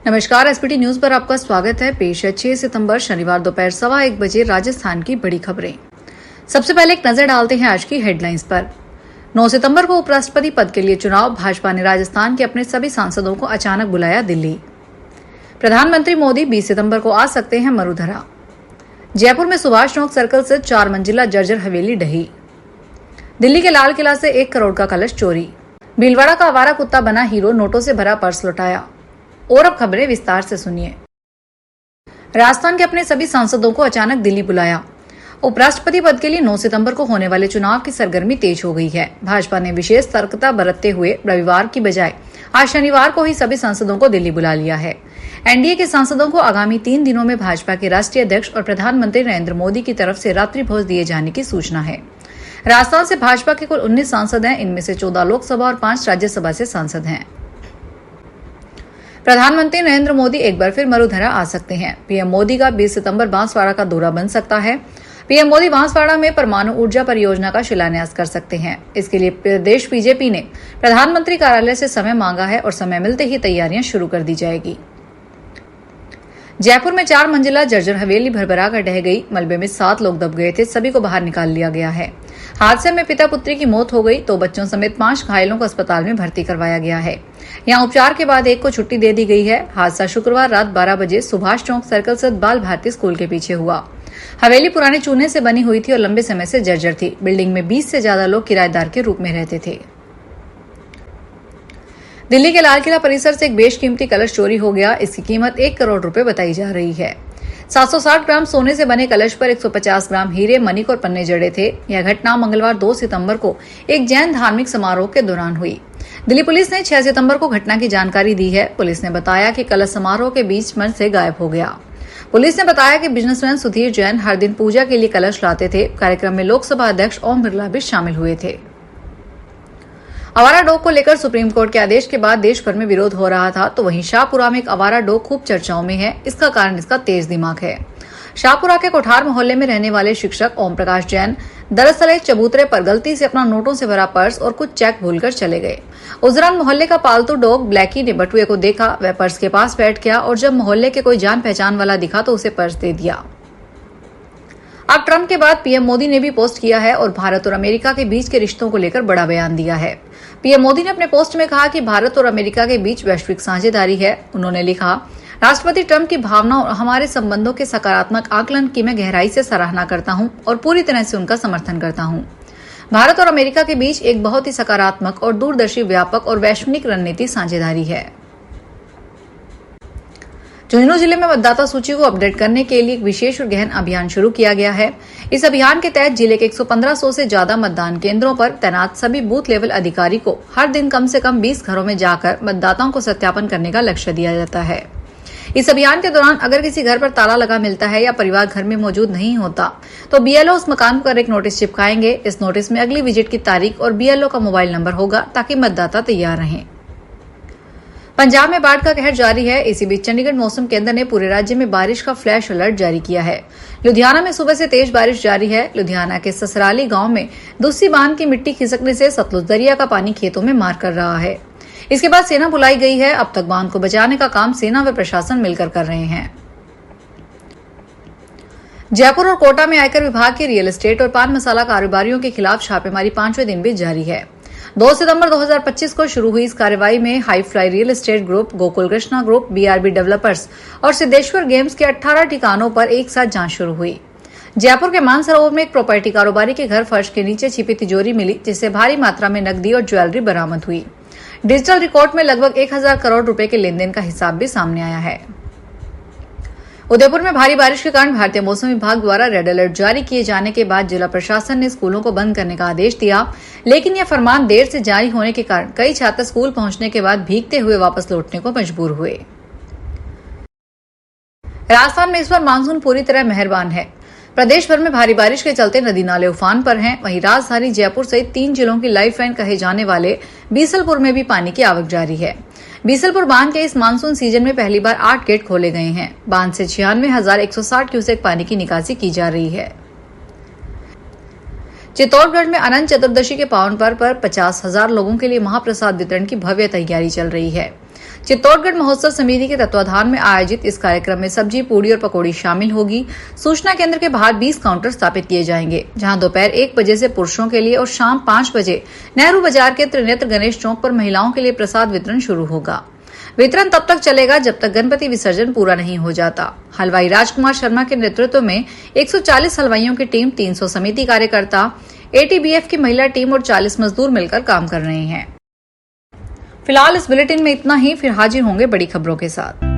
नमस्कार, SPT news पर आपका स्वागत है। पेश है 6 सितंबर शनिवार दोपहर 1:15 बजे राजस्थान की बड़ी खबरें। सबसे पहले एक नजर डालते हैं आज की हेडलाइंस पर। 9 सितंबर को उपराष्ट्रपति पद के लिए चुनाव। भाजपा ने राजस्थान के अपने सभी सांसदों को अचानक बुलाया दिल्ली। प्रधानमंत्री मोदी 20 सितंबर को आ सकते हैं मरुधरा। जयपुर में सुभाष चौक सर्कल से 4 मंजिला जर्जर हवेली ढही। दिल्ली के लाल किला से 1 करोड़ का कलश चोरी। भीलवाड़ा का आवारा कुत्ता बना हीरो, नोटों से भरा पर्स लुटाया। और अब खबरें विस्तार से सुनिए। राजस्थान के अपने सभी सांसदों को अचानक दिल्ली बुलाया। उपराष्ट्रपति पद के लिए 9 सितंबर को होने वाले चुनाव की सरगर्मी तेज हो गई है। भाजपा ने विशेष सतर्कता बरतते हुए रविवार की बजाय आज शनिवार को ही सभी सांसदों को दिल्ली बुला लिया है। एनडीए के सांसदों को आगामी 3 दिनों में भाजपा के राष्ट्रीय अध्यक्ष और प्रधानमंत्री नरेंद्र मोदी की तरफ से रात्रि भोज दिए जाने की सूचना है। राजस्थान से भाजपा के कुल 19 सांसद हैं। इनमें से 14 लोकसभा और 5 राज्यसभा से सांसद हैं। प्रधानमंत्री नरेंद्र मोदी एक बार फिर मरुधरा आ सकते हैं। पीएम मोदी का 20 सितंबर बांसवाड़ा का दौरा बन सकता है। पीएम मोदी बांसवाड़ा में परमाणु ऊर्जा परियोजना का शिलान्यास कर सकते हैं। इसके लिए प्रदेश बीजेपी ने प्रधानमंत्री कार्यालय से समय मांगा है और समय मिलते ही तैयारियां शुरू कर दी जाएगी। जयपुर में 4 मंजिला जर्जर हवेली भरभरा कर ढह गई। मलबे में 7 लोग दब गए थे। सभी को बाहर निकाल लिया गया है। हादसे में पिता पुत्री की मौत हो गई तो बच्चों समेत 5 घायलों को अस्पताल में भर्ती करवाया गया है। यहां उपचार के बाद एक को छुट्टी दे दी गई है। हादसा शुक्रवार रात 12 बजे सुभाष चौक सर्कल स्थित बाल भारती स्कूल के पीछे हुआ। हवेली पुराने चूने से बनी हुई थी और लंबे समय से जर्जर थी। बिल्डिंग में 20 से ज्यादा लोग किराएदार के रूप में रहते थे। दिल्ली के लाल किला परिसर से एक बेशकीमती कलश चोरी हो गया। इसकी कीमत 1 करोड़ रुपए बताई जा रही है। 760 ग्राम सोने से बने कलश पर 150 ग्राम हीरे, मणिक और पन्ने जड़े थे। यह घटना मंगलवार 2 सितंबर को एक जैन धार्मिक समारोह के दौरान हुई। दिल्ली पुलिस ने 6 सितंबर को घटना की जानकारी दी है। पुलिस ने बताया कि कलश समारोह के बीच मंच से गायब हो गया। पुलिस ने बताया कि बिजनेसमैन सुधीर जैन हर दिन पूजा के लिए कलश लाते थे। कार्यक्रम में लोकसभा अध्यक्ष ओम बिरला भी शामिल हुए थे। आवारा डॉग को लेकर सुप्रीम कोर्ट के आदेश के बाद देश भर में विरोध हो रहा था, तो वहीं शाहपुरा में एक आवारा डॉग खूब चर्चाओं में है। इसका कारण इसका तेज दिमाग है। शाहपुरा के कोठार मोहल्ले में रहने वाले शिक्षक ओम प्रकाश जैन दरअसल एक चबूतरे पर गलती से अपना नोटों से भरा पर्स और कुछ चेक भूलकर चले गए। उस दौरान मोहल्ले का पालतू डॉग ब्लैकी ने बटुए को देखा। वह पर्स के पास बैठ गया और जब मोहल्ले के कोई जान पहचान वाला दिखा तो उसे पर्स दे दिया। अब ट्रंप के बाद पीएम मोदी ने भी पोस्ट किया है और भारत और अमेरिका के बीच के रिश्तों को लेकर बड़ा बयान दिया है। पीएम मोदी ने अपने पोस्ट में कहा कि भारत और अमेरिका के बीच वैश्विक साझेदारी है। उन्होंने लिखा, राष्ट्रपति ट्रंप की भावना और हमारे संबंधों के सकारात्मक आकलन की मैं गहराई से सराहना करता हूं और पूरी तरह से उनका समर्थन करता हूं। भारत और अमेरिका के बीच एक बहुत ही सकारात्मक और दूरदर्शी व्यापक और वैश्विक रणनीति साझेदारी है। झुंझुनू जिले में मतदाता सूची को अपडेट करने के लिए एक विशेष और गहन अभियान शुरू किया गया है। इस अभियान के तहत जिले के 1500 से ज्यादा मतदान केंद्रों पर तैनात सभी बूथ लेवल अधिकारी को हर दिन कम से कम 20 घरों में जाकर मतदाताओं को सत्यापन करने का लक्ष्य दिया जाता है। इस अभियान के दौरान अगर किसी घर पर ताला लगा मिलता है या परिवार घर में मौजूद नहीं होता तो बीएलओ उस मकान पर एक नोटिस चिपकाएंगे। इस नोटिस में अगली विजिट की तारीख और बीएलओ का मोबाइल नंबर होगा ताकि मतदाता तैयार रहें। पंजाब में बाढ़ का कहर जारी है। इसी बीच चंडीगढ़ मौसम केंद्र ने पूरे राज्य में बारिश का फ्लैश अलर्ट जारी किया है। लुधियाना में सुबह से तेज बारिश जारी है। लुधियाना के ससराली गांव में दूसरी बांध की मिट्टी खिसकने से सतलुज दरिया का पानी खेतों में मार कर रहा है। इसके बाद सेना बुलाई गई है। अब तक बांध को बचाने का काम सेना व प्रशासन मिलकर कर रहे हैं। जयपुर और कोटा में आयकर विभाग के रियल एस्टेट और पान मसाला कारोबारियों के खिलाफ छापेमारी 5वें दिन भी जारी है। 2 सितंबर 2025 को शुरू हुई इस कार्रवाई में high fly real estate group, Gokul Krishna group, BRB developers और सिद्धेश्वर गेम्स के 18 ठिकानों पर एक साथ जांच शुरू हुई। जयपुर के मानसरोवर में एक प्रॉपर्टी कारोबारी के घर फर्श के नीचे छिपी तिजोरी मिली, जिससे भारी मात्रा में नकदी और ज्वेलरी बरामद हुई। डिजिटल रिकॉर्ड में लगभग 1000 करोड़ रुपए के लेनदेन का हिसाब भी सामने आया है। उदयपुर में भारी बारिश के कारण भारतीय मौसम विभाग द्वारा रेड अलर्ट जारी किए जाने के बाद जिला प्रशासन ने स्कूलों को बंद करने का आदेश दिया, लेकिन यह फरमान देर से जारी होने के कारण कई छात्र स्कूल पहुंचने के बाद भीगते हुए वापस लौटने को मजबूर हुए। राजस्थान में इस बार मानसून पूरी तरह मेहरबान है। प्रदेश भर में भारी बारिश के चलते नदी नाले उफान पर हैं। वहीं राजधानी जयपुर सहित 3 जिलों की लाइफलाइन कहे जाने वाले बीसलपुर में भी पानी की आवक जारी है। बीसलपुर बांध के इस मानसून सीजन में पहली बार 8 गेट खोले गए हैं। बांध से 96,160 क्यूसेक पानी की निकासी की जा रही है। चित्तौड़गढ़ में अनंत चतुर्दशी के पावन पर्व पर 50,000 लोगों के लिए महाप्रसाद वितरण की भव्य तैयारी चल रही है। चित्तौड़गढ़ महोत्सव समिति के तत्वाधान में आयोजित इस कार्यक्रम में सब्जी, पूड़ी और पकौड़ी शामिल होगी। सूचना केंद्र के बाहर 20 काउंटर स्थापित किए जाएंगे, जहां दोपहर 1 बजे से पुरुषों के लिए और शाम 5 बजे नेहरू बाजार के त्रिनेत्र गणेश चौक पर महिलाओं के लिए प्रसाद वितरण शुरू होगा। वितरण तब तक चलेगा जब तक गणपति विसर्जन पूरा नहीं हो जाता। हलवाई राजकुमार शर्मा के नेतृत्व में 140 हलवाइयों की टीम, 300 समिति कार्यकर्ता, एटीबीएफ की महिला टीम और 40 मजदूर मिलकर काम कर रहे हैं। फिलहाल इस बुलेटिन में इतना ही, फिर हाजिर होंगे बड़ी खबरों के साथ।